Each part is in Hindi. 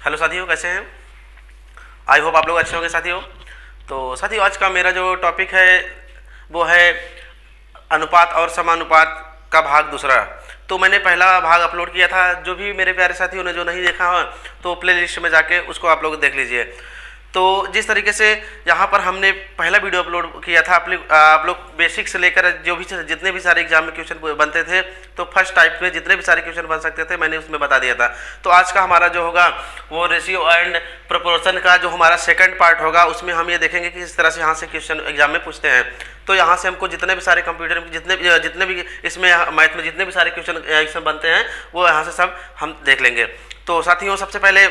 हेलो साथियों, कैसे हैं? आई होप आप लोग अच्छे होंगे साथियों। तो साथियों, आज का मेरा जो टॉपिक है वो है अनुपात और समानुपात का भाग दूसरा। तो मैंने पहला भाग अपलोड किया था, जो भी मेरे प्यारे साथियों ने जो नहीं देखा हो तो प्लेलिस्ट में जाके उसको आप लोग देख लीजिए। तो जिस तरीके से यहाँ पर हमने पहला वीडियो अपलोड किया था, आप लोग बेसिक से लेकर जो भी जितने भी सारे एग्जाम में क्वेश्चन बनते थे, तो फर्स्ट टाइप में जितने भी सारे क्वेश्चन बन सकते थे मैंने उसमें बता दिया था। तो आज का हमारा जो होगा वो रेशियो एंड प्रोपोर्शन का जो हमारा सेकंड पार्ट होगा, उसमें हम ये देखेंगे कि किस तरह से यहाँ से क्वेश्चन एग्जाम में पूछते हैं। तो यहाँ से हमको जितने भी सारे कंप्यूटर में जितने भी इसमें मैथ में जितने भी सारे क्वेश्चन बनते हैं वो यहाँ से सब हम देख लेंगे। तो साथियों, सबसे पहले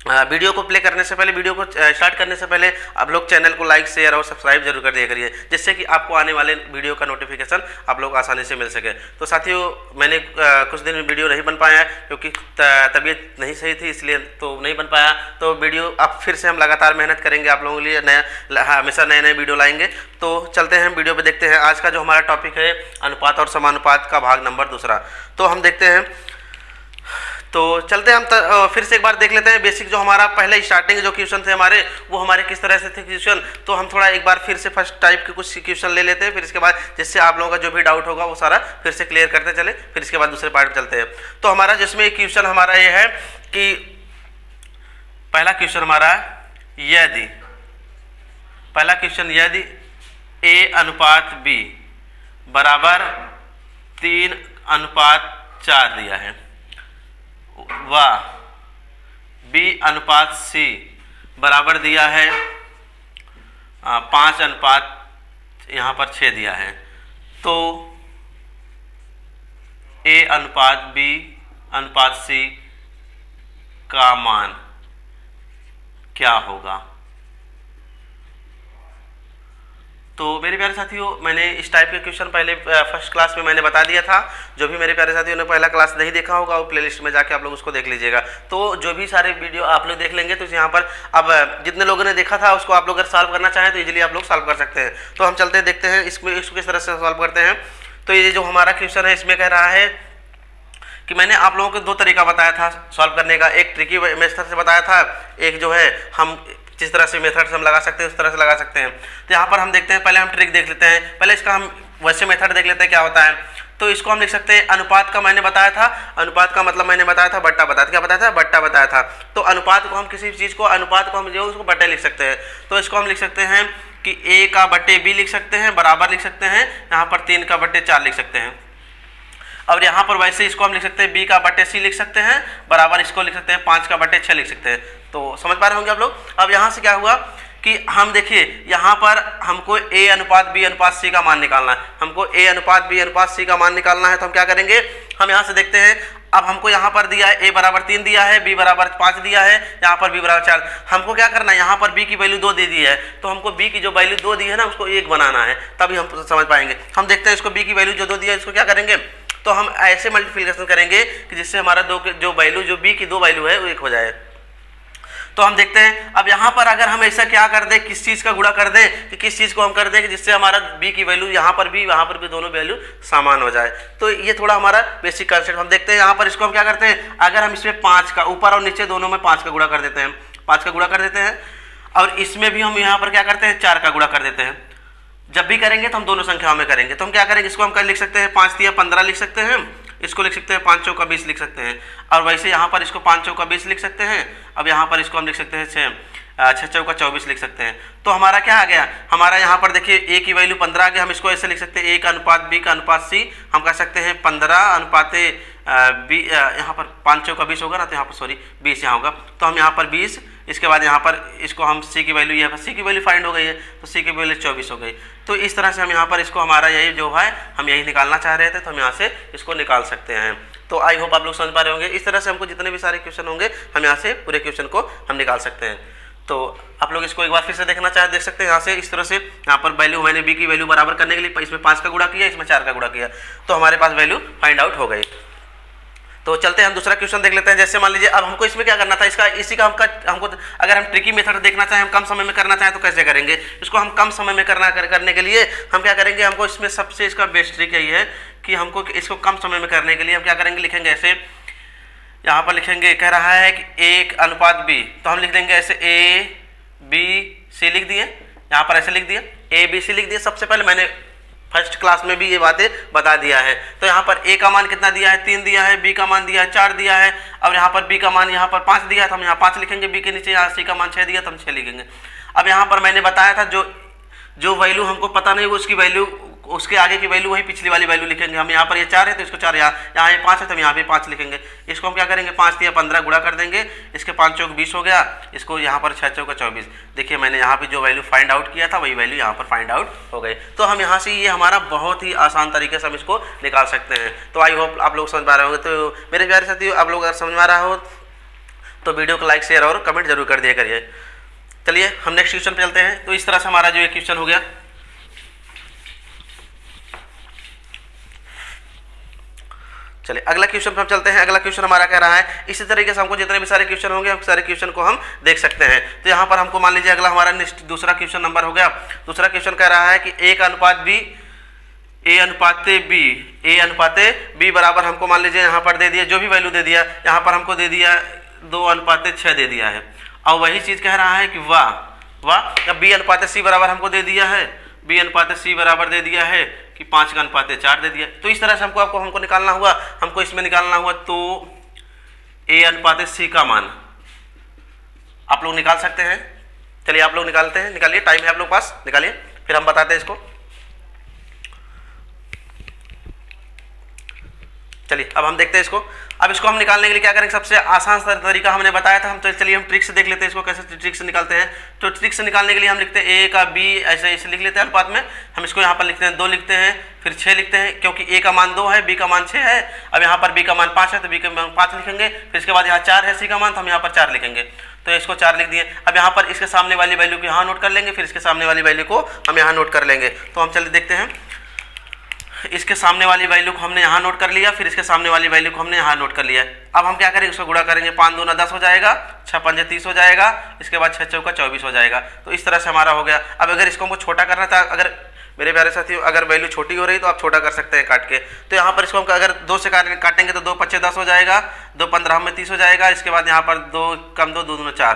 वीडियो को प्ले करने से पहले, वीडियो को स्टार्ट करने से पहले आप लोग चैनल को लाइक, शेयर और सब्सक्राइब जरूर कर दिया करिए, जिससे कि आपको आने वाले वीडियो का नोटिफिकेशन आप लोग आसानी से मिल सके। तो साथियों, मैंने कुछ दिन में वीडियो नहीं बन पाया क्योंकि तबीयत नहीं सही थी, इसलिए तो नहीं बन पाया। तो वीडियो अब फिर से हम लगातार मेहनत करेंगे, आप लोगों के लिए हमेशा नए नए वीडियो लाएंगे। तो चलते हैं वीडियो पर, देखते हैं आज का जो हमारा टॉपिक है अनुपात और समानुपात का भाग नंबर दूसरा। तो हम देखते हैं, तो चलते हैं हम फिर से एक बार देख लेते हैं बेसिक जो हमारा पहले स्टार्टिंग जो क्वेश्चन थे हमारे, वो हमारे किस तरह से थे क्वेश्चन। तो हम थोड़ा एक बार फिर से फर्स्ट टाइप के कुछ क्वेश्चन ले लेते हैं, फिर इसके बाद जिससे आप लोगों का जो भी डाउट होगा वो सारा फिर से क्लियर करते चले, फिर इसके बाद दूसरे पार्ट में चलते हैं। तो हमारा जिसमें क्वेश्चन हमारा ये है कि पहला क्वेश्चन हमारा यदि A अनुपात B बराबर 3:4 दिया है व B अनुपात C बराबर दिया है 5 अनुपात यहाँ पर 6 दिया है, तो A अनुपात B अनुपात C का मान क्या होगा। तो मेरे प्यारे साथियों, मैंने इस टाइप के क्वेश्चन पहले फर्स्ट क्लास में मैंने बता दिया था। जो भी मेरे प्यारे साथियों ने पहला क्लास नहीं देखा होगा वो प्लेलिस्ट में जाके आप लोग उसको देख लीजिएगा। तो जो भी सारे वीडियो आप लोग देख लेंगे, तो यहाँ पर अब जितने लोगों ने देखा था उसको आप लोग अगर सॉल्व करना चाहें तो इजीली आप लोग सॉल्व कर सकते हैं। तो हम चलते देखते हैं इसको किस तरह से सॉल्व करते हैं। तो ये जो हमारा क्वेश्चन है इसमें कह रहा है कि मैंने आप लोगों को दो तरीका बताया था सॉल्व करने का। एक ट्रिकी मेथड से बताया था, एक जो है हम जिस तरह से मेथड से हम लगा सकते हैं उस तरह से लगा सकते हैं। तो यहाँ पर हम देखते हैं, पहले हम ट्रिक देख लेते हैं, पहले इसका हम वैसे मेथड देख लेते हैं क्या होता है। तो इसको हम लिख सकते हैं अनुपात का मैंने बताया था, अनुपात का मतलब मैंने बताया था बट्टा बताया था, क्या बताया था? बट्टा बताया था। तो अनुपात को हम किसी चीज़ को, अनुपात को हम जो उसको बट्टे लिख सकते हैं। तो इसको हम लिख सकते हैं कि A का बट्टे B लिख सकते हैं, बराबर लिख सकते हैं, यहाँ पर 3 का बट्टे 4 लिख सकते हैं। और यहाँ पर वैसे इसको हम लिख सकते हैं B का बट्टे C लिख सकते हैं, बराबर इसको लिख सकते हैं 5 का बट्टे 6 लिख सकते हैं। तो समझ पा रहे होंगे आप लोग। अब यहाँ से क्या हुआ कि हम देखिए यहाँ पर हमको A अनुपात B अनुपात C का मान निकालना है, हमको A अनुपात B अनुपात C का मान निकालना है। तो हम क्या करेंगे, हम यहाँ से देखते हैं, अब हमको यहाँ पर दिया है A बराबर 3 दिया है, B बराबर 5 दिया है, यहाँ पर B बराबर 4। हमको क्या करना है, यहाँ पर B की वैल्यू 2 दे दी है, तो हमको B की जो वैल्यू 2 दी है ना उसको 1 बनाना है, तभी हम समझ पाएंगे। हम देखते हैं इसको B की वैल्यू जो 2 दी है इसको क्या करेंगे, तो हम ऐसे मल्टीप्लिकेशन करेंगे कि जिससे हमारा जो वैल्यू जो B की 2 वैल्यू है वो 1 हो जाए। तो हम देखते हैं, अब यहाँ पर अगर हम ऐसा क्या कर दें, किस चीज़ का गुणा कर दें, कि किस चीज़ को हम कर दें कि जिससे हमारा B की वैल्यू यहाँ पर भी वहाँ पर भी दोनों वैल्यू समान हो जाए। तो ये थोड़ा हमारा बेसिक कंसेप्ट हम देखते हैं। यहाँ पर इसको हम क्या करते हैं, अगर हम इसमें 5 का ऊपर और नीचे दोनों में 5 का गुणा कर देते हैं, 5 का गुणा कर देते हैं, और इसमें भी हम यहाँ पर क्या करते हैं 4 का गुणा कर देते हैं। जब भी करेंगे तो हम दोनों संख्याओं में करेंगे। तो हम क्या करेंगे, इसको हम कर लिख सकते हैं 5 तिया 15 लिख सकते हैं, इसको लिख सकते हैं 5 चौका 20 लिख सकते हैं, और वैसे यहाँ पर इसको 5 चौका 20 लिख सकते हैं। अब यहाँ पर इसको हम लिख सकते हैं 6 चौका 24 लिख सकते हैं। तो हमारा क्या आ गया, हमारा यहाँ पर देखिए A की वैल्यू 15 आ गया। हम इसको ऐसे लिख सकते हैं A का अनुपात B का अनुपात C, हम कह सकते हैं 15 अनुपात B, यहाँ पर 5 चौका 20 होगा ना, तो यहाँ पर सॉरी 20 यहाँ होगा, तो हम यहाँ पर 20, इसके बाद यहाँ पर इसको हम C की वैल्यू, यहाँ पर C की वैल्यू फाइंड हो गई है, तो C की वैल्यू 24 हो गई। तो इस तरह से हम यहाँ पर इसको हमारा यही जो है हम यही निकालना चाह रहे थे, तो हम यहाँ से इसको निकाल सकते हैं। तो आई होप आप लोग समझ पा रहे होंगे। इस तरह से हमको जितने भी सारे क्वेश्चन होंगे हम यहाँ से पूरे क्वेश्चन को हम निकाल सकते हैं। तो आप लोग इसको एक बार फिर से देखना चाहे देख सकते हैं। यहाँ से इस तरह से यहाँ पर वैल्यू मैंने B की वैल्यू बराबर करने के लिए इसमें 5 का गुणा किया, इसमें 4 का गुणा किया, तो हमारे पास वैल्यू फाइंड आउट हो गई। तो चलते हैं हम दूसरा क्वेश्चन देख लेते हैं। जैसे मान लीजिए अब हमको इसमें क्या करना था, इसी का हमको अगर हम ट्रिकी मेथड देखना चाहें, हम कम समय में करना चाहें तो कैसे करेंगे। इसको हम कम समय में करने के लिए हम क्या करेंगे, हमको इसमें सबसे इसका बेस्ट ट्रिक यही है कि हमको इसको कम समय में करने के लिए हम क्या करेंगे, लिखेंगे ऐसे यहाँ पर लिखेंगे, कह रहा है कि 1:b, तो हम लिख देंगे ऐसे ABC लिख दिए, यहाँ पर ऐसे लिख दिया ABC लिख दिया। सबसे पहले मैंने फर्स्ट क्लास में भी ये बातें बता दिया है। तो यहाँ पर A का मान कितना दिया है, 3 दिया है, B का मान दिया है 4 दिया है, अब यहाँ पर B का मान यहाँ पर 5 दिया है तो हम यहाँ 5 लिखेंगे, B के नीचे यहाँ C का मान 6 दिया तो हम 6 लिखेंगे। अब यहाँ पर मैंने बताया था जो वैल्यू हमको पता नहीं वो उसकी वैल्यू, उसके आगे की वैल्यू वही पिछली वाली वैल्यू लिखेंगे। हम यहाँ पर ये 4 है तो इसको 4, यहाँ ये 5 है तो हम यहाँ पे 5 लिखेंगे। इसको हम क्या करेंगे, 5 या 15 गुणा कर देंगे, इसके 5 चौक 20 हो गया, इसको यहाँ पर 6 चौका 24। देखिए मैंने यहाँ पे जो वैल्यू फाइंड आउट किया था वही वैल्यू यहाँ पर फाइंड आउट हो गई। तो हम यहाँ से ये हमारा बहुत ही आसान तरीके से हम इसको निकाल सकते हैं। तो आई होप आप लोग समझ पा रहे होंगे। तो मेरे प्यारे साथियों, आप लोग अगर समझ में आ रहा हो तो वीडियो को लाइक शेयर और कमेंट जरूर कर दिया करिए। चलिए हम नेक्स्ट क्वेश्चन पे चलते हैं। तो इस तरह से हमारा जो ये क्वेश्चन हो गया। चलिए अगला क्वेश्चन पर हम चलते हैं। अगला क्वेश्चन हमारा कह रहा है, इसी तरीके से हमको जितने भी सारे क्वेश्चन होंगे हम सारे क्वेश्चन को हम देख सकते हैं। तो यहाँ पर हमको मान लीजिए अगला हमारा दूसरा क्वेश्चन नंबर हो गया। दूसरा क्वेश्चन कह रहा है कि A अनुपाते B बराबर हमको मान लीजिए यहाँ पर दे दिया, जो भी वैल्यू दे दिया यहाँ पर हमको दे दिया 2:6 दे दिया है। और वही चीज़ कह रहा है कि वाह B/C बराबर हमको दे दिया है, B/C बराबर दे दिया है कि 5:4 दे दिया। तो इस तरह से हमको निकालना हुआ, हमको इसमें निकालना हुआ तो A/C का मान आप लोग निकाल सकते हैं। चलिए आप लोग निकालते हैं, निकालिए, टाइम है आप लोग पास, निकालिए, फिर हम बताते हैं इसको। चलिए अब हम देखते हैं इसको। अब इसको हम निकालने के लिए क्या करेंगे, सबसे आसान तरीका हमने बताया था। हम तो चलिए हम ट्रिक से देख लेते हैं इसको कैसे ट्रिक से निकालते हैं। तो ट्रिक से निकालने के लिए हम लिखते हैं A का B ऐसे लिख लेते हैं अनुपात में। हम इसको यहाँ पर लिखते हैं 2 लिखते हैं, फिर 6 लिखते हैं, क्योंकि A का मान 2 है, B का मान 6 है। अब यहाँ पर B का मान 5 है तो B का मान 5 लिखेंगे, फिर इसके बाद यहाँ 4 है C का मान तो हम यहाँ पर 4 लिखेंगे। तो इसको 4 लिख दिए। अब यहाँ पर इसके सामने वाली वैल्यू को यहाँ नोट कर लेंगे, फिर इसके सामने वाली वैल्यू को हम यहाँ नोट कर लेंगे। तो हम चलिए देखते हैं, इसके सामने वाली वैल्यू को हमने यहाँ नोट कर लिया, फिर इसके सामने वाली वैल्यू को हमने यहाँ नोट कर लिया। अब हम क्या करेंगे, इसको गुणा करेंगे, 5 दूना 10 हो जाएगा, 6 पंजे 30 हो जाएगा, इसके बाद 6 चौका 24 हो जाएगा। तो इस तरह से हमारा हो गया। अब अगर इसको हमको छोटा करना था, अगर मेरे प्यारे साथियों अगर वैल्यू छोटी हो रही तो आप छोटा कर सकते हैं काट के। तो यहाँ पर इसको हम अगर 2 से काटेंगे तो 2 पच्चे 10 हो जाएगा, 2 15 में 30 हो जाएगा, इसके बाद यहाँ पर 2 कम 2 दूना 4।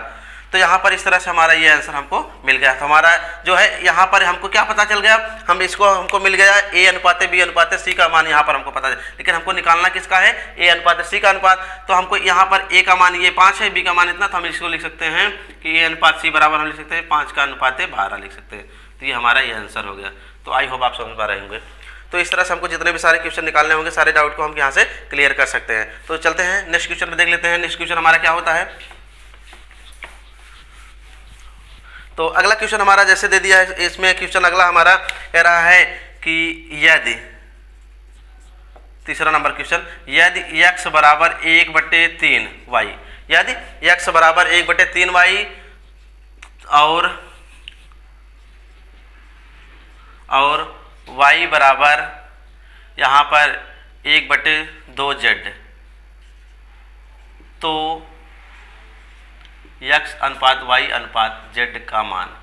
तो यहाँ पर इस तरह से हमारा ये आंसर हमको मिल गया। तो हमारा जो है यहाँ पर हमको क्या पता चल गया, हमको मिल गया A/B/C का मान यहाँ पर हमको पता है। लेकिन हमको निकालना किसका है, A/C का अनुपात। तो हमको यहाँ पर A का मान ये 5 है, B का मान इतना, तो हम इसको लिख सकते हैं कि A/C बराबर हम लिख सकते हैं 5/12 लिख सकते हैं। तो ये हमारा ये आंसर हो गया। तो आई होप आप समझ पा रहे होंगे। तो इस तरह से हमको जितने भी सारे क्वेश्चन निकालने होंगे, सारे डाउट को हम यहाँ से क्लियर कर सकते हैं। तो चलते हैं नेक्स्ट क्वेश्चन में देख लेते हैं। नेक्स्ट क्वेश्चन हमारा क्या होता है। तो अगला क्वेश्चन हमारा जैसे दे दिया है, इसमें क्वेश्चन अगला हमारा कह रहा है कि यदि, तीसरा नंबर क्वेश्चन, यदि x बराबर 1/3y, यदि x बराबर 1/3y और y बराबर यहाँ पर 1/2z, तो x अनुपात y अनुपात z का मान।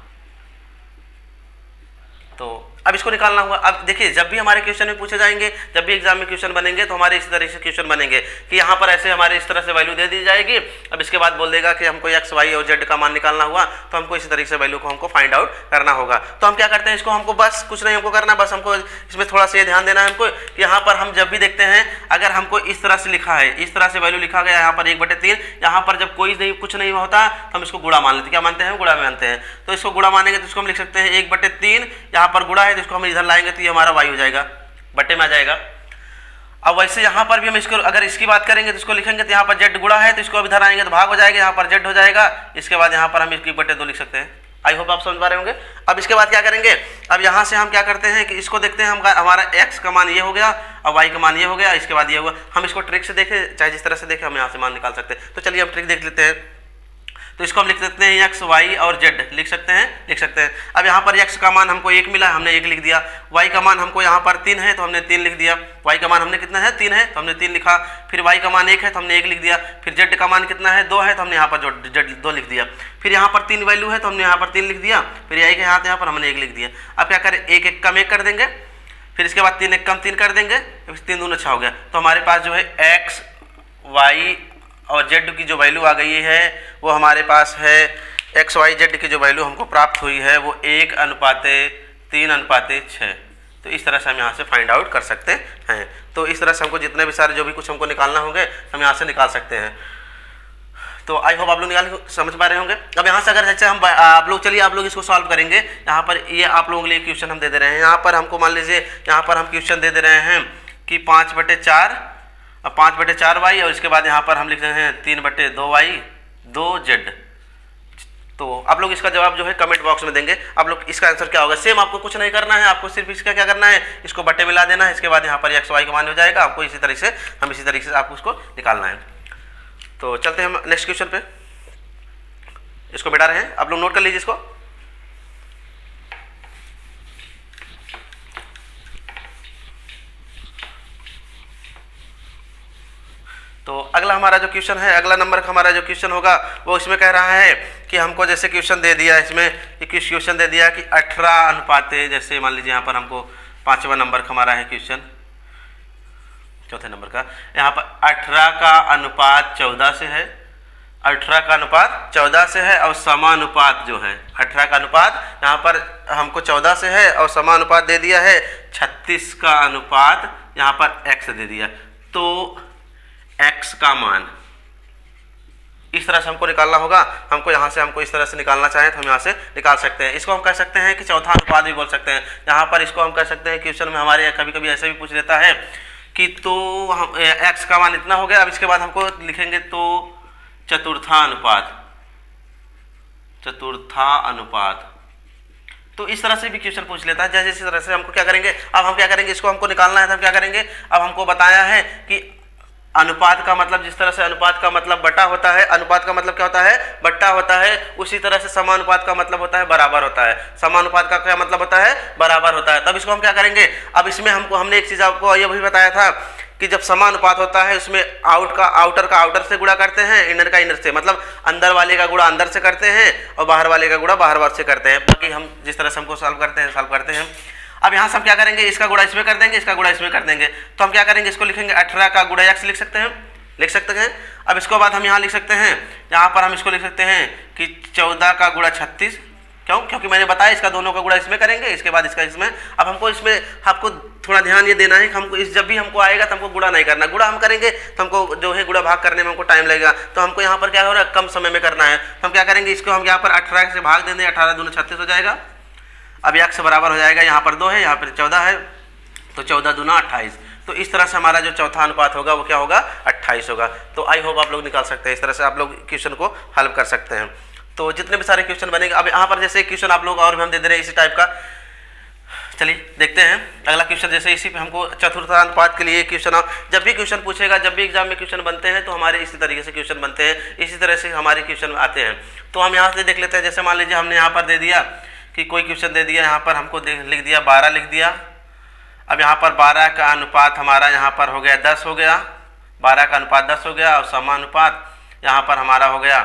तो अब इसको निकालना हुआ। अब देखिए जब भी हमारे क्वेश्चन में पूछे जाएंगे, जब भी एग्जाम में क्वेश्चन बनेंगे तो हमारे इसी तरह से क्वेश्चन बनेंगे कि यहाँ पर ऐसे हमारे इस तरह से वैल्यू दे दी जाएगी। अब इसके बाद बोल देगा कि हमको x y और z का मान निकालना हुआ, तो हमको इसी तरीके से वैल्यू को हमको फाइंड आउट करना होगा। तो हम क्या करते हैं, इसको हमको बस कुछ नहीं हमको करना, बस हमको इसमें थोड़ा सा ये ध्यान देना है हमको कि यहाँ पर हम जब भी देखते हैं, अगर हमको इस तरह से लिखा है, इस तरह से वैल्यू लिखा गया यहाँ पर 1/3, यहाँ पर जब कुछ नहीं होता तो हम इसको गुणा मान लेते हैं। क्या मानते हैं, गुणा मानते हैं। तो इसको गुणा मानेंगे तो इसको हम लिख सकते हैं 1/3, यहाँ पर गुणा है तो इसको हम इधर लाएंगे तो ये हमारा y हो जाएगा, बट्टे में आ जाएगा। अब वैसे यहाँ पर भी हम इसको अगर इसकी बात करेंगे तो इसको लिखेंगे तो यहाँ पर z गुणा है तो इसको अब इधर आएंगे तो भाग हो जाएगा, यहाँ पर z हो जाएगा। इसके बाद यहाँ पर हम इसकी 1/2 लिख सकते हैं। आई होप आप समझ पा रहे होंगे। अब इसके बाद क्या करेंगे, अब यहाँ से हम क्या करते हैं कि इसको देखते हैं, हमारा x का मान ये हो गया और y का मान ये हो गया, इसके बाद ये हुआ। हम इसको ट्रिक से देखें, चाहे जिस तरह से देखें, हम यहाँ से मान निकाल सकते हैं। तो चलिए हम ट्रिक देख लेते हैं। तो इसको हम लिख सकते हैं x y और z लिख सकते हैं। अब यहाँ पर x का मान हमको 1 मिला, हमने 1 लिख दिया। y का मान हमको यहाँ पर 3 है तो हमने 3 लिख दिया। y का मान हमने कितना है, 3 है तो हमने 3 लिखा। फिर y का मान 1 है तो हमने 1 लिख दिया। फिर z का मान कितना है, 2 है तो हमने यहाँ पर z 2 लिख दिया। फिर यहाँ पर 3 वैल्यू है तो हमने यहाँ पर 3 लिख दिया। फिर y के यहाँ पर हमने 1 लिख दिया। अब क्या करें, 1 1 कम 1 कर देंगे, फिर इसके बाद 3 1 कम 3 कर देंगे, 3 दूना 6 हो गया। तो हमारे पास जो है x y और जेड की जो वैल्यू आ गई है वो हमारे पास है एक्स वाई जेड की जो वैल्यू हमको प्राप्त हुई है वो 1:3:6। तो इस तरह से हम यहाँ से फाइंड आउट कर सकते हैं। तो इस तरह से हमको जितने भी सारे जो भी कुछ हमको निकालना होंगे हम यहाँ से निकाल सकते हैं। तो आई होप आप लोग निकाल समझ पा रहे होंगे। अब यहाँ से अगर जैसे हम आप लोग चलिए आप लोग इसको सॉल्व करेंगे। यहाँ पर ये आप लोगों के लिए क्वेश्चन हम दे दे रहे हैं। यहाँ पर हमको मान लीजिए यहाँ पर हम क्वेश्चन दे रहे हैं कि 5/4 और 5/4y और इसके बाद यहाँ पर हम लिख रहे हैं 3/2y 2z। तो आप लोग इसका जवाब जो है कमेंट बॉक्स में देंगे। आप लोग इसका आंसर क्या होगा। सेम आपको कुछ नहीं करना है, आपको सिर्फ इसका क्या करना है, इसको बट्टे मिला देना है। इसके बाद यहाँ पर एक्स वाई का मान हो जाएगा। आपको इसी तरीके से आपको उसको निकालना है। तो चलते हैं हम नेक्स्ट क्वेश्चन पे। इसको मिटा रहे हैं, आप लोग नोट कर लीजिए इसको। तो अगला हमारा जो क्वेश्चन है, अगला नंबर का हमारा जो क्वेश्चन होगा वो इसमें कह रहा है कि हमको जैसे क्वेश्चन दे दिया इसमें क्वेश्चन दे दिया कि 18 जैसे मान लीजिए यहाँ पर हमको 5वां नंबर का हमारा है क्वेश्चन, चौथे नंबर का। यहाँ पर 18 का अनुपात 14 से है, 18 का अनुपात 14 से है और समानुपात जो है 18 का अनुपात यहाँ पर हमको 14 से है और समानुपात दे दिया है 36 का अनुपात यहाँ पर x दे दिया। तो x का मान इस तरह से हमको निकालना होगा। हमको यहाँ से हमको इस तरह से निकालना चाहें तो हम यहाँ से निकाल सकते हैं। इसको हम कह सकते हैं कि चौथा अनुपात भी बोल सकते हैं। यहाँ पर इसको हम कह सकते हैं क्वेश्चन में हमारे कभी कभी ऐसे भी पूछ लेता है कि तो हम x का मान इतना हो गया। अब इसके बाद हमको लिखेंगे तो चतुर्था अनुपात। तो इस तरह से भी क्वेश्चन पूछ लेता है। जैसे इस तरह से हमको क्या करेंगे, अब हम क्या करेंगे, इसको हमको निकालना है तो हम क्या करेंगे। अब हमको बताया है कि अनुपात का मतलब, जिस तरह से अनुपात का मतलब बटा होता है, अनुपात का मतलब क्या होता है, बट्टा होता है, उसी तरह से समानुपात का मतलब होता है बराबर होता है। समानुपात का क्या मतलब होता है, बराबर होता है। तब इसको हम क्या करेंगे, अब इसमें हमने एक चीज आपको ये भी बताया था कि जब समानुपात होता है उसमें आउटर का आउटर से गुणा करते हैं, इनर का इनर से, मतलब अंदर वाले का गुणा अंदर से करते हैं और बाहर वाले का गुणा बाहर से करते हैं। बाकी हम जिस तरह से हमको सॉल्व करते हैं। अब यहाँ से हम क्या करेंगे, इसका गुणा इसमें कर देंगे, इसका गुणा इसमें कर देंगे। तो हम क्या करेंगे, इसको लिखेंगे 18 का गुणा x लिख सकते हैं। अब इसके बाद हम यहाँ लिख सकते हैं, यहाँ पर हम इसको लिख सकते हैं कि 14 का गुणा 36। क्योंकि मैंने बताया इसका दोनों का गुणा इसमें करेंगे, इसके बाद इसका इसमें। अब हमको इसमें आपको थोड़ा ध्यान ये देना है कि हमको जब भी हमको आएगा तो हमको गुणा नहीं करना। गुणा हम करेंगे तो हमको जो है गुणा भाग करने में हमको टाइम लगेगा। तो हमको यहाँ पर क्या हो रहा है, कम समय में करना है। तो हम क्या करेंगे, इसको हम यहाँ पर 18 से भाग देंगे, 18 दूनी 36 हो जाएगा। अब x बराबर हो जाएगा, यहाँ पर 2 है, यहाँ पर 14 है, तो 14 दूना 28। तो इस तरह से हमारा जो चौथा अनुपात होगा वो क्या होगा, 28 होगा। तो आई होप आप लोग निकाल सकते हैं। इस तरह से आप लोग क्वेश्चन को हल कर सकते हैं। तो जितने भी सारे क्वेश्चन बनेंगे, अब यहाँ पर जैसे क्वेश्चन आप लोग और भी हम दे दे रहे हैं इसी टाइप का। चलिए देखते हैं अगला क्वेश्चन। जैसे इसी पे हमको चतुर्थानुपात के लिए क्वेश्चन, जब भी क्वेश्चन पूछेगा, जब भी एग्जाम में क्वेश्चन बनते हैं तो हमारे इसी तरीके से क्वेश्चन बनते हैं, इसी तरह से हमारे क्वेश्चन आते हैं। तो हम यहाँ से देख लेते हैं। जैसे मान लीजिए हमने यहाँ पर दे दिया कि कोई क्वेश्चन दे दिया, यहाँ पर हमको लिख दिया 12 लिख दिया। अब यहाँ पर 12 का अनुपात हमारा यहाँ पर हो गया 10 हो गया, 12 का अनुपात 10 हो गया और समानुपात यहाँ पर हमारा हो गया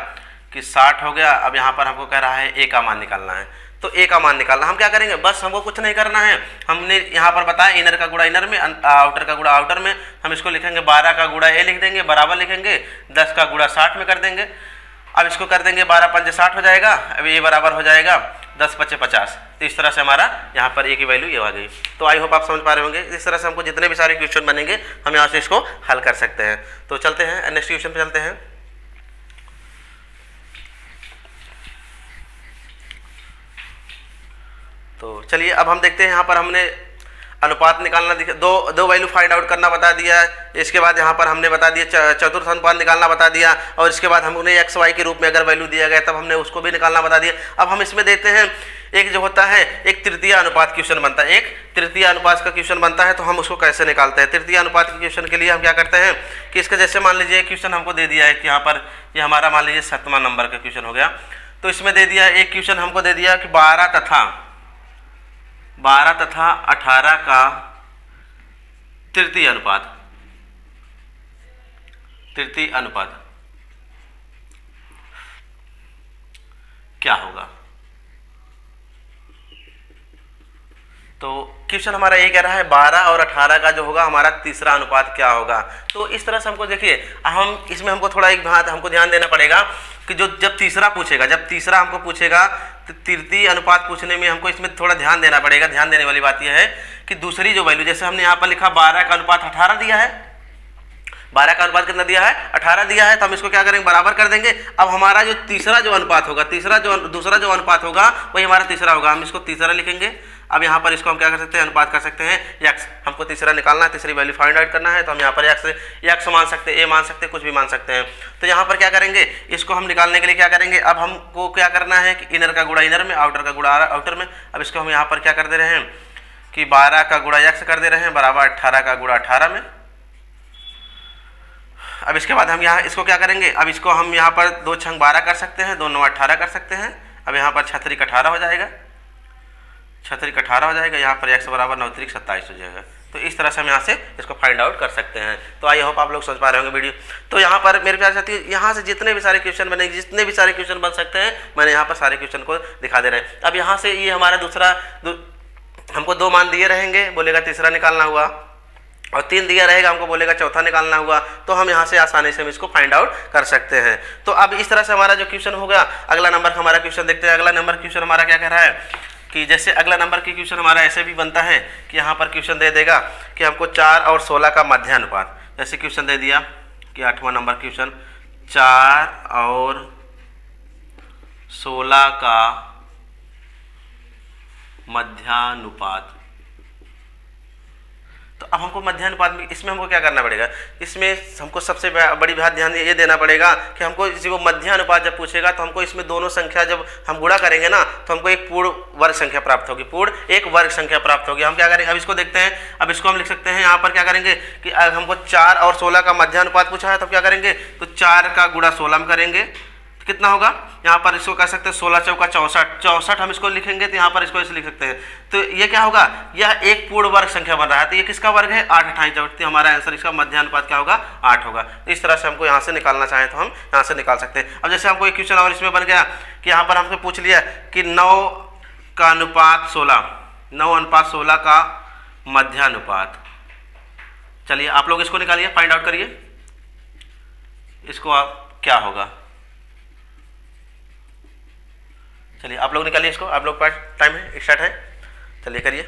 कि 60 हो गया। अब यहाँ पर हमको कह रहा है a का मान निकालना है। तो a का मान निकालना, हम क्या करेंगे, बस हमको कुछ नहीं करना है। हमने यहाँ पर बताया इनर का गुणा इनर में, आउटर का गुणा आउटर में। हम इसको लिखेंगे 12 का गुणा a लिख देंगे, बराबर लिखेंगे 10 का गुणा 60 में कर देंगे। अब इसको कर देंगे 12 पंजे 60 हो जाएगा। अब ये बराबर हो जाएगा 10 पचे 50। तो इस तरह से हमारा यहाँ पर a की वैल्यू ये आ गई। तो आई होप आप समझ पा रहे होंगे। इस तरह से हमको जितने भी सारे क्वेश्चन बनेंगे हम यहाँ से इसको हल कर सकते हैं। तो चलते हैं नेक्स्ट क्वेश्चन पे चलते हैं। तो चलिए अब हम देखते हैं, यहाँ पर हमने अनुपात निकालना दो वैल्यू फाइंड आउट करना बता दिया है। इसके बाद यहाँ पर हमने बता दिया चतुर्थ अनुपात निकालना बता दिया, और इसके बाद हमने एक्स वाई के रूप में अगर वैल्यू दिया गया तब हमने उसको भी निकालना बता दिया। अब हम इसमें देते हैं एक जो होता है एक तृतीय अनुपात क्वेश्चन बनता है, एक तृतीय अनुपात का क्वेश्चन बनता है। तो हम उसको कैसे निकालते हैं, तृतीय अनुपात के क्वेश्चन के लिए हम क्या करते हैं कि इसका जैसे मान लीजिए क्वेश्चन हमको दे दिया है कि यहाँ पर ये हमारा मान लीजिए 7वां नंबर का क्वेश्चन हो गया। तो इसमें दे दिया एक क्वेश्चन हमको दे दिया कि 12 तथा 18 का तृतीय अनुपात क्या होगा। तो क्वेश्चन हमारा ये कह रहा है 12 और 18 का जो होगा हमारा तीसरा अनुपात क्या होगा। तो इस तरह से हमको देखिए, हम इसमें हमको थोड़ा एक बात हमको ध्यान देना पड़ेगा कि जो जब तीसरा पूछेगा, जब तीसरा हमको पूछेगा तो तृतीय अनुपात पूछने में हमको इसमें थोड़ा ध्यान देना पड़ेगा। ध्यान देने वाली बात यह है कि दूसरी जो वैल्यू, जैसे हमने यहाँ पर लिखा 12 का अनुपात 18 दिया है, 12 का अनुपात कितना दिया है, 18 दिया है, तो हम इसको क्या करेंगे, बराबर कर देंगे। अब हमारा जो तीसरा जो अनुपात होगा, दूसरा जो अनुपात होगा वही हमारा तीसरा होगा, हम इसको तीसरा लिखेंगे। अब यहाँ पर इसको हम क्या कर सकते हैं, अनुपात कर सकते हैं x। हमको तीसरा निकालना है, तीसरी वैल्यू फाइंड आउट करना है, तो हम यहाँ पर x मान सकते हैं, a मान सकते हैं, कुछ भी मान सकते हैं। तो यहाँ पर क्या करेंगे, इसको हम निकालने के लिए क्या करेंगे, अब हमको क्या करना है कि इनर का गुणा इनर में, आउटर का गुणा आउटर में। अब इसको हम यहाँ पर क्या कर दे रहे हैं कि 12 का गुणा x कर दे रहे हैं बराबर 18 का गुणा 18 में। अब इसके बाद हम यहाँ इसको क्या करेंगे, अब इसको हम यहाँ पर 2 छंग 12 कर सकते हैं, 2 9 18 कर सकते हैं। अब यहाँ पर 6 3 18 हो जाएगा, 6 3 18 हो जाएगा, यहाँ पर x बराबर 9 3 27 हो जाएगा। तो इस तरह से हम यहाँ से इसको फाइंड आउट कर सकते हैं। तो आई होप आप लोग समझ पा रहे होंगे वीडियो। तो यहाँ पर मेरे प्यारे साथी, यहाँ से जितने भी सारे क्वेश्चन बनेंगे, जितने भी सारे क्वेश्चन बन सकते हैं, मैंने यहाँ पर सारे क्वेश्चन को दिखा दे रहे हैं। अब यहाँ से ये हमारा हमको 2 मान दिए रहेंगे, बोलेगा तीसरा निकालना हुआ, और 3 दिया रहेगा, हमको बोलेगा चौथा निकालना हुआ। तो हम यहाँ से आसानी से हम इसको फाइंड आउट कर सकते हैं। तो अब इस तरह से हमारा जो क्वेश्चन होगा, अगला नंबर हमारा क्वेश्चन देखते हैं। अगला नंबर क्वेश्चन हमारा क्या कह रहा है कि जैसे अगला नंबर की क्वेश्चन हमारा ऐसे भी बनता है कि यहाँ पर क्वेश्चन दे देगा कि हमको 4 और 16 का मध्यानुपात, जैसे क्वेश्चन दे दिया कि 8वां नंबर क्वेश्चन 4 और 16 का मध्यानुपात। तो अब हमको मध्यानुपात में इसमें हमको क्या करना पड़ेगा, इसमें हमको सबसे बड़ी बात ध्यान ये देना पड़ेगा कि हमको वो मध्यानुपात जब पूछेगा तो हमको इसमें दोनों संख्या जब हम गुणा करेंगे ना, तो हमको एक पूर्ण वर्ग संख्या प्राप्त होगी, पूर्ण एक वर्ग संख्या प्राप्त होगी। हम क्या करेंगे, अब इसको देखते हैं। अब इसको हम लिख सकते हैं यहाँ पर क्या करेंगे कि हमको 4 और 16 का मध्यानुपात पूछा है, तो क्या करेंगे, तो 4 का गुणा 16 में करेंगे, कितना होगा, यहाँ पर इसको कह सकते हैं 16 चौका 64, 64 हम इसको लिखेंगे, तो यहाँ पर इसको ऐसे लिख सकते हैं। तो ये क्या होगा, यह एक पूर्ण वर्ग संख्या बन रहा है। तो ये किसका वर्ग है, 8 28 64। हमारा आंसर इसका मध्यानुपात क्या होगा, 8 होगा। तो इस तरह से हमको यहाँ से निकालना चाहें तो हम यहाँ से निकाल सकते हैं। अब जैसे हमको एक क्वेश्चन और इसमें बन गया कि यहाँ पर हमसे पूछ लिया कि 9 का अनुपात 16, 9 अनुपात 16 का मध्यानुपात। चलिए आप लोग इसको निकालिए, फाइंड आउट करिए इसको आप क्या होगा। चलिए आप लोग निकालिए इसको, आप लोग का टाइम है, स्टार्ट है, चलिए करिए।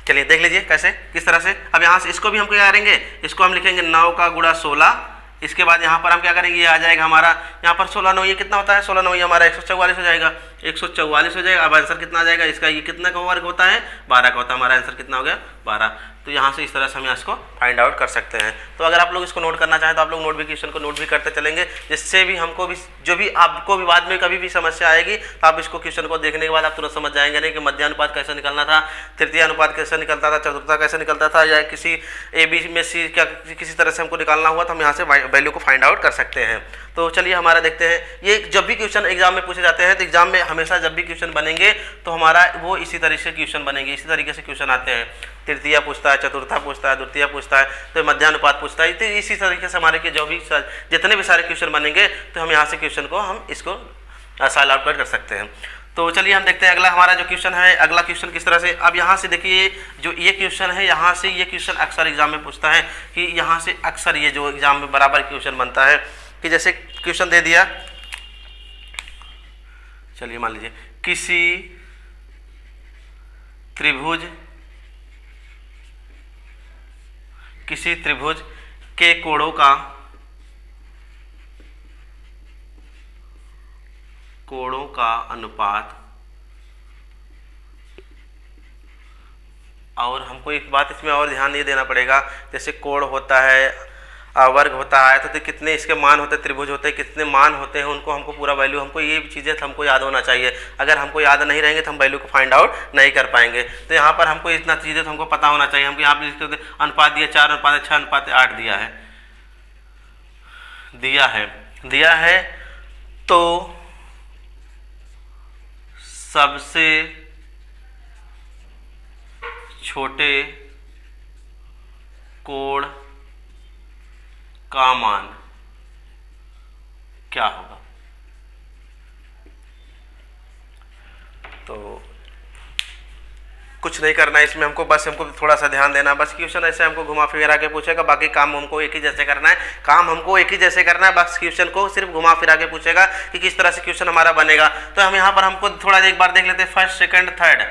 चलिए देख लीजिए कैसे, किस तरह से। अब यहाँ से इसको भी हम क्या करेंगे, इसको हम लिखेंगे 9 का गुणा 16। इसके बाद यहाँ पर हम क्या करेंगे, ये आ जाएगा हमारा, यहाँ पर 16 9 ये कितना होता है, 16 9 ये हमारा 144 हो जाएगा, 144 हो जाएगा। अब आंसर कितना आ जाएगा इसका, ये कितना का वर्ग होता है, 12 का होता है। हमारा आंसर कितना हो गया, 12। तो यहाँ से इस तरह से हम इसको फाइंड आउट कर सकते हैं। तो अगर आप लोग इसको नोट करना चाहें तो आप लोग नोटिफिकेशन को नोट भी करते चलेंगे, जिससे भी हमको भी जो भी आपको भी बाद में कभी भी समस्या आएगी तो आप इसको क्वेश्चन को देखने के बाद आप तुरंत समझ जाएंगे नहीं कि मध्यानुपात कैसे निकलना था, तृतीय अनुपात कैसे निकलता था, चतुर्था कैसे निकलता था, या किसी ए बी में सी क्या किसी तरह से हमको निकालना हुआ तो हम यहाँ से वैल्यू को फाइंड आउट कर सकते हैं। तो चलिए हमारा देखते हैं, ये जब भी क्वेश्चन एग्जाम में पूछे जाते हैं तो एग्जाम में हमेशा जब भी क्वेश्चन बनेंगे तो हमारा वो इसी तरीके से क्वेश्चन बनेंगे, इसी तरीके से क्वेश्चन आते हैं। तृतीया पूछता है, चतुर्था पूछता है, द्वितीय पूछता है, तो मध्यानुपात पूछता है। तो इसी तरीके से हमारे के जो भी जितने भी सारे क्वेश्चन बनेंगे तो हम यहाँ से क्वेश्चन को हम इसको सॉल्व आउट कर सकते हैं। तो चलिए हम देखते हैं अगला हमारा जो क्वेश्चन है, अगला क्वेश्चन किस तरह से। अब यहाँ से देखिए जो ये क्वेश्चन है, यहाँ से ये क्वेश्चन अक्सर एग्जाम में पूछता है कि यहाँ से अक्सर ये जो एग्जाम में बराबर क्वेश्चन बनता है कि जैसे क्वेश्चन दे दिया, चलिए मान लीजिए किसी त्रिभुज के कोणों का अनुपात, और हमको एक बात इसमें और ध्यान ये देना पड़ेगा, जैसे कोण होता है, वर्ग होता है, तो कितने इसके मान होते हैं, त्रिभुज होते हैं कितने मान होते हैं, उनको हमको पूरा वैल्यू, हमको ये चीज़ें हमको याद होना चाहिए। अगर हमको याद नहीं रहेंगे तो हम वैल्यू को फाइंड आउट नहीं कर पाएंगे। तो यहाँ पर हमको इतना चीज़ें तो हमको पता होना चाहिए। हमको यहाँ पर अनुपात दिया 4 अनुपात 6 अनुपात 8 दिया है। तो सबसे छोटे कोण का मान क्या होगा। कुछ नहीं करना है इसमें हमको, बस हमको थोड़ा सा ध्यान देना, बस क्वेश्चन ऐसे हमको घुमा फिरा के पूछेगा, बाकी काम हमको एक ही जैसे करना है, काम हमको एक ही जैसे करना है, बस क्वेश्चन को सिर्फ घुमा फिरा के पूछेगा कि किस तरह से क्वेश्चन हमारा बनेगा। तो हम यहाँ पर हमको थोड़ा एक बार देख लेते हैं फर्स्ट सेकंड थर्ड।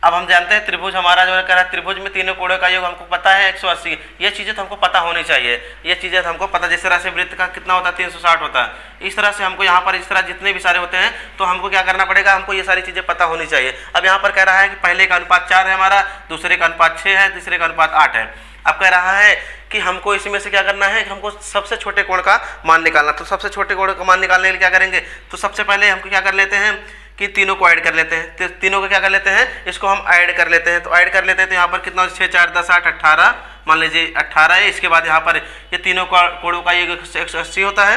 अब हम जानते हैं त्रिभुज हमारा जो है कह रहा है त्रिभुज में तीनों कोणों का योग हमको पता है 180। ये चीज़ें तो हमको पता होनी चाहिए, ये चीज़ें तो हमको पता, जिस तरह से वृत्त का कितना होता है 360 होता है, इस तरह से हमको यहाँ पर इस तरह जितने भी सारे होते हैं तो हमको क्या करना पड़ेगा, हमको ये सारी चीज़ें पता होनी चाहिए। अब यहाँ पर कह रहा है कि पहले का अनुपात 4 है हमारा, दूसरे का अनुपात 6 है, तीसरे का अनुपात 8 है। अब कह रहा है कि हमको इसमें से क्या करना है, हमको सबसे छोटे कोण का मान निकालना। तो सबसे छोटे कोण का मान निकालने के लिए क्या करेंगे, तो सबसे पहले हमको क्या कर लेते हैं कि तीनों को ऐड कर लेते हैं। तो तीनों को क्या कर लेते हैं, इसको हम ऐड कर लेते हैं। तो ऐड कर लेते हैं तो यहाँ पर कितना 6 4 10 8 18, मान लीजिए 18 है। इसके बाद यहाँ पर ये तीनों कोणों का ये 180 होता है,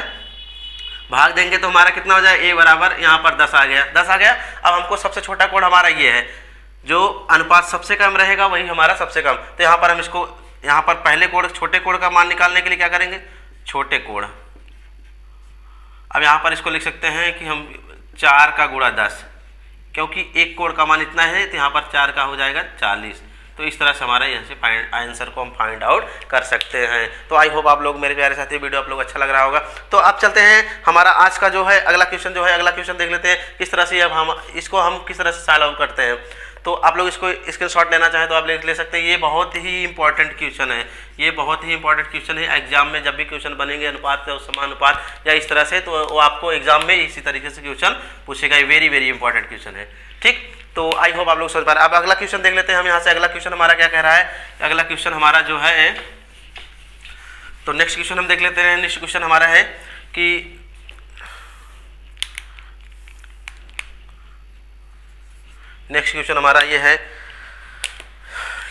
भाग देंगे तो हमारा कितना हो जाए, a बराबर यहाँ पर 10 आ गया, 10 आ गया। अब हमको सबसे छोटा कोण हमारा ये है, जो अनुपात सबसे कम रहेगा वही हमारा सबसे कम। तो यहाँ पर हम इसको यहाँ पर पहले कोण छोटे कोण का मान निकालने के लिए क्या करेंगे, छोटे कोण। अब यहाँ पर इसको लिख सकते हैं कि हम 4 का गुणा 10, क्योंकि एक कोण का मान इतना है, तो यहाँ पर 4 का हो जाएगा 40। तो इस तरह से हमारा यहाँ से आंसर को हम फाइंड आउट कर सकते हैं। तो आई होप आप लोग मेरे प्यारे साथी वीडियो आप लोग अच्छा लग रहा होगा। तो अब चलते हैं हमारा आज का जो है अगला क्वेश्चन अगला क्वेश्चन देख लेते हैं किस तरह से अब हम इसको किस तरह से सॉल्व करते हैं। तो आप लोग इसको स्क्रीनशॉट लेना चाहें तो आप ले सकते हैं। ये बहुत ही इंपॉर्टेंट क्वेश्चन है, ये बहुत ही इंपॉर्टेंट क्वेश्चन है। एग्जाम में जब भी क्वेश्चन बनेंगे अनुपात और समानुपात या इस तरह से, तो वो आपको एग्जाम में इसी तरीके से क्वेश्चन पूछेगा। ये वेरी वेरी इंपॉर्टेंट क्वेश्चन है, ठीक। तो आई होप आप लोग समझ पा रहे हैं। अब अगला क्वेश्चन देख लेते हैं हम यहाँ से। अगला क्वेश्चन हमारा क्या कह रहा है, अगला क्वेश्चन हमारा जो है, तो नेक्स्ट क्वेश्चन हम देख लेते हैं। नेक्स्ट क्वेश्चन हमारा है कि नेक्स्ट क्वेश्चन हमारा ये है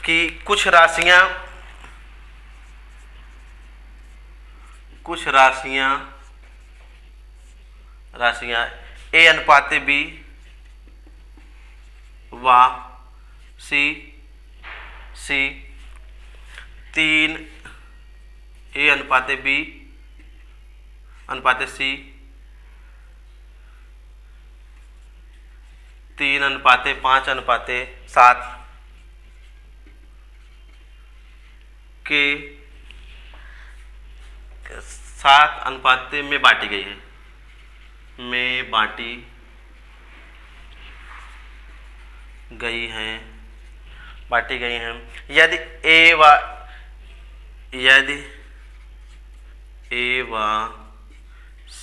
कि कुछ राशियां A अनुपात B व C 3 A अनुपात B अनुपात C 3 अनुपात 5 अनुपात 7 के 7 अनुपात में बांटी गई है, बांटी गई हैं। यदि A व C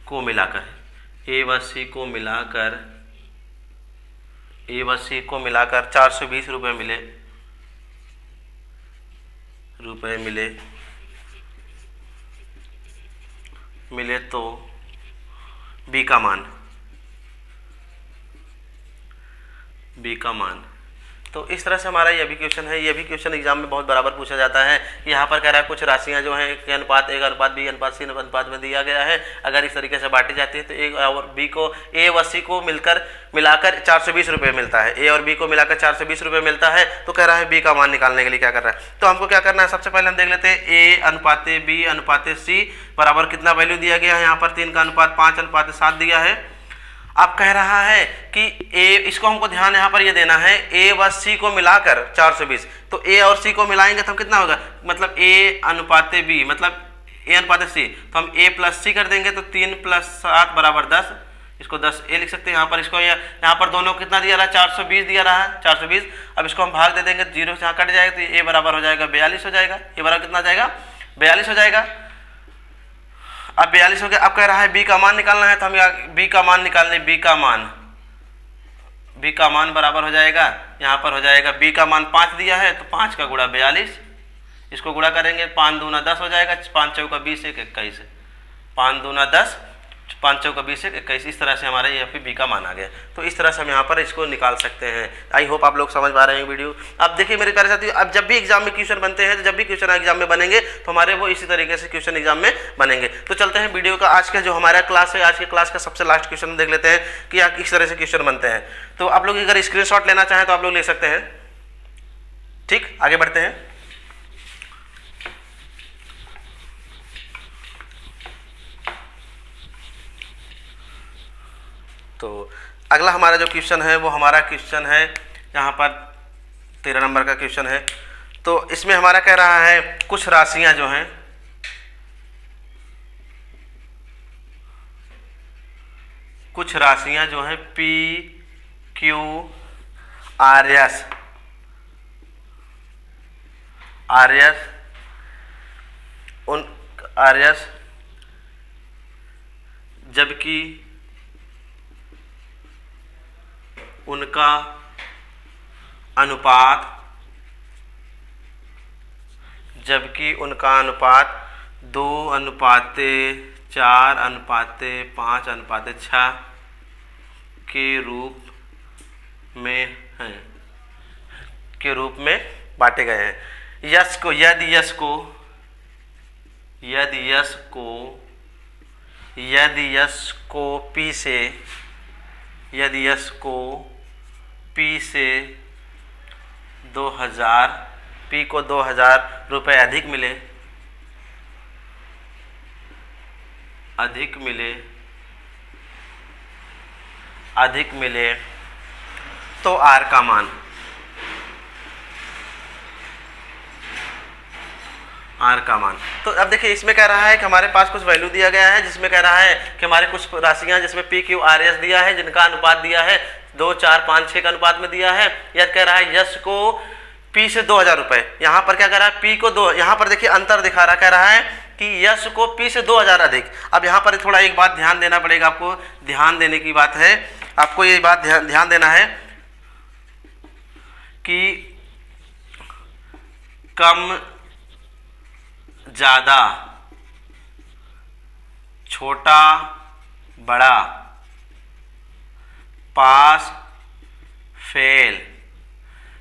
को मिलाकर A व C को मिलाकर 420 रुपये मिले तो B का मान। तो इस तरह से हमारा यह भी क्वेश्चन है। यह भी क्वेश्चन एग्जाम में बहुत बराबर पूछा जाता है। यहाँ पर कह रहा है कुछ राशियाँ जो हैं A अनुपात B अनुपात C अनुपात में दिया गया है। अगर इस तरीके से बांटी जाती है तो A और B को A व C को मिलाकर 420 रुपये मिलता है। A और B को मिलाकर 420 रुपये मिलता है। तो कह रहा है B का मान निकालने के लिए क्या कर रहा है। तो हमको क्या करना है, सबसे पहले हम देख लेते हैं A अनुपात B अनुपात C बराबर कितना वैल्यू दिया गया है। यहाँ पर 3 का अनुपात 5 अनुपात 7 दिया है। अब कह रहा है कि A, इसको हमको ध्यान यहाँ पर ये देना है, A व C को मिलाकर 420। तो A और C को मिलाएंगे तो हम कितना होगा, मतलब A अनुपात B मतलब A अनुपात C, तो हम A प्लस C कर देंगे तो 3 + 7 बराबर 10। इसको 10 A लिख सकते हैं। यहाँ पर इसको यहाँ पर दोनों कितना दिया रहा है, 420 दिया रहा है, 420। अब इसको हम भाग दे देंगे, 0 से यहाँ कट जाएगा तो A बराबर हो जाएगा 42 हो जाएगा। A बराबर कितना जाएगा, 42 हो जाएगा। अब 42 हो गया। अब कह रहा है B का मान निकालना है, तो हम B का मान निकालने, B का मान बराबर हो जाएगा, यहाँ पर हो जाएगा B का मान 5 दिया है तो 5 का गुणा 42, इसको गुणा करेंगे 5 दूना 10 हो जाएगा, 5 चौका 20 1 21, 5 दूना 10 5 चौका 20 21। इस तरह से हमारे यहाँ पे B का मान आ गया। तो इस तरह से हम यहाँ पर इसको निकाल सकते हैं। आई होप आप लोग समझ पा रहे हैं वीडियो। अब देखिए मेरे प्यारे साथियों, अब जब भी एग्जाम में क्वेश्चन बनते हैं, तो जब भी क्वेश्चन एग्जाम में बनेंगे तो हमारे वो इसी तरीके से क्वेश्चन एग्जाम में बनेंगे। तो चलते हैं वीडियो का आज का जो हमारा क्लास है, आज के क्लास का सबसे लास्ट क्वेश्चन देख लेते हैं कि किस तरह से क्वेश्चन बनते हैं। तो आप लोग अगर स्क्रीनशॉट लेना चाहें तो आप लोग ले सकते हैं। ठीक, आगे बढ़ते हैं। तो अगला हमारा जो क्वेश्चन है वो हमारा क्वेश्चन है यहाँ पर 13 नंबर का क्वेश्चन है। तो इसमें हमारा कह रहा है कुछ राशियां जो हैं, कुछ राशियां जो हैं P Q R S जबकि उनका अनुपात 2:4:5:6 के रूप में बांटे गए हैं। यदि यश को P से 2,000 रुपए अधिक मिले तो R का मान तो अब देखिए इसमें कह रहा है कि हमारे पास कुछ वैल्यू दिया गया है, जिसमें कह रहा है कि हमारे कुछ राशियां जिसमें P Q R S दिया है, जिनका अनुपात दिया है 2, 4, 5, 6 का अनुपात में दिया है। यह कह रहा है यश को P से 2,000 रुपए, यहाँ पर क्या कह रहा है P को 2, यहाँ पर देखिए अंतर दिखा रहा, कह रहा है कि यश को P से 2,000 अधिक। अब यहाँ पर थोड़ा एक बात ध्यान देना पड़ेगा, आपको ध्यान देने की बात है, आपको ये बात ध्यान देना है कि कम ज़्यादा, छोटा बड़ा, पास फेल,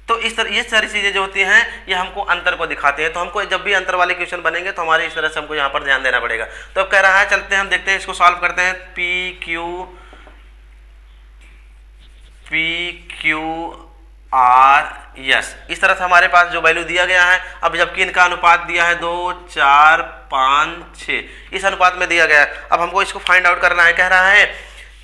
तो इस तरह ये सारी चीज़ें जो होती हैं ये हमको अंतर को दिखाते हैं। तो हमको जब भी अंतर वाले क्वेश्चन बनेंगे तो हमारे इस तरह से हमको यहाँ पर ध्यान देना पड़ेगा। तो अब कह रहा है, चलते हैं हम देखते हैं, इसको सॉल्व करते हैं। PQRS इस तरह से हमारे पास जो वैल्यू दिया गया है। अब जबकि इनका अनुपात दिया है 2, 4, 5, 6, इस अनुपात में दिया गया है। अब हमको इसको फाइंड आउट करना है। कह रहा है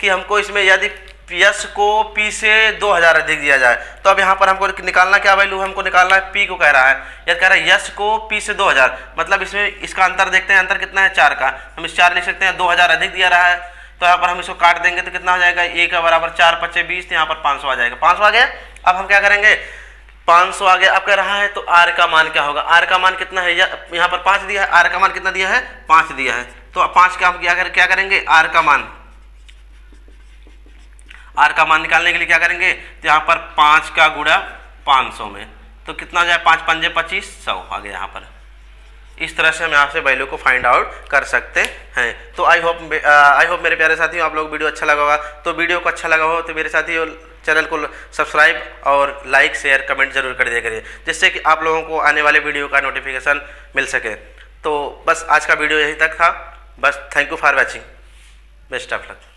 कि हमको इसमें यदि यश को P से 2,000 अधिक दिया जाए तो अब यहाँ पर हमको निकालना क्या वैल्यू, हमको निकालना है P को। कह रहा है यह कह रहा है यश को P से 2,000, मतलब इसमें इसका अंतर देखते हैं, अंतर कितना है 4 का, हम इस 4 लिख सकते हैं। 2,000 अधिक दिया रहा है तो यहाँ पर हम इसको काट देंगे तो कितना हो जाएगा, 1 का बराबर 4, 5, 20, तो यहाँ पर 500 आ जाएगा। 500 आ गया। अब हम क्या करेंगे, 500 आ गया। अब कह रहा है तो R का मान क्या होगा, R का मान कितना है, यहाँ पर 5 दिया है, R का मान कितना दिया है, 5 दिया है। तो 5 का हम क्या करेंगे, R का मान निकालने के लिए क्या करेंगे, तो यहाँ पर 5 का गुणा 500 में, तो कितना हो जाए, 5 पंजे 25, 100 आ गया यहाँ पर। इस तरह से हम यहाँ से वैल्यू को फाइंड आउट कर सकते हैं। तो आई होप मेरे प्यारे साथियों आप लोग वीडियो अच्छा लगा होगा। तो वीडियो को अच्छा लगा हो तो मेरे साथियों चैनल को सब्सक्राइब और लाइक शेयर कमेंट जरूर कर दिया करिए, जिससे कि आप लोगों को आने वाले वीडियो का नोटिफिकेशन मिल सके। तो बस आज का वीडियो यहीं तक था। बस thank you for watching, best of luck.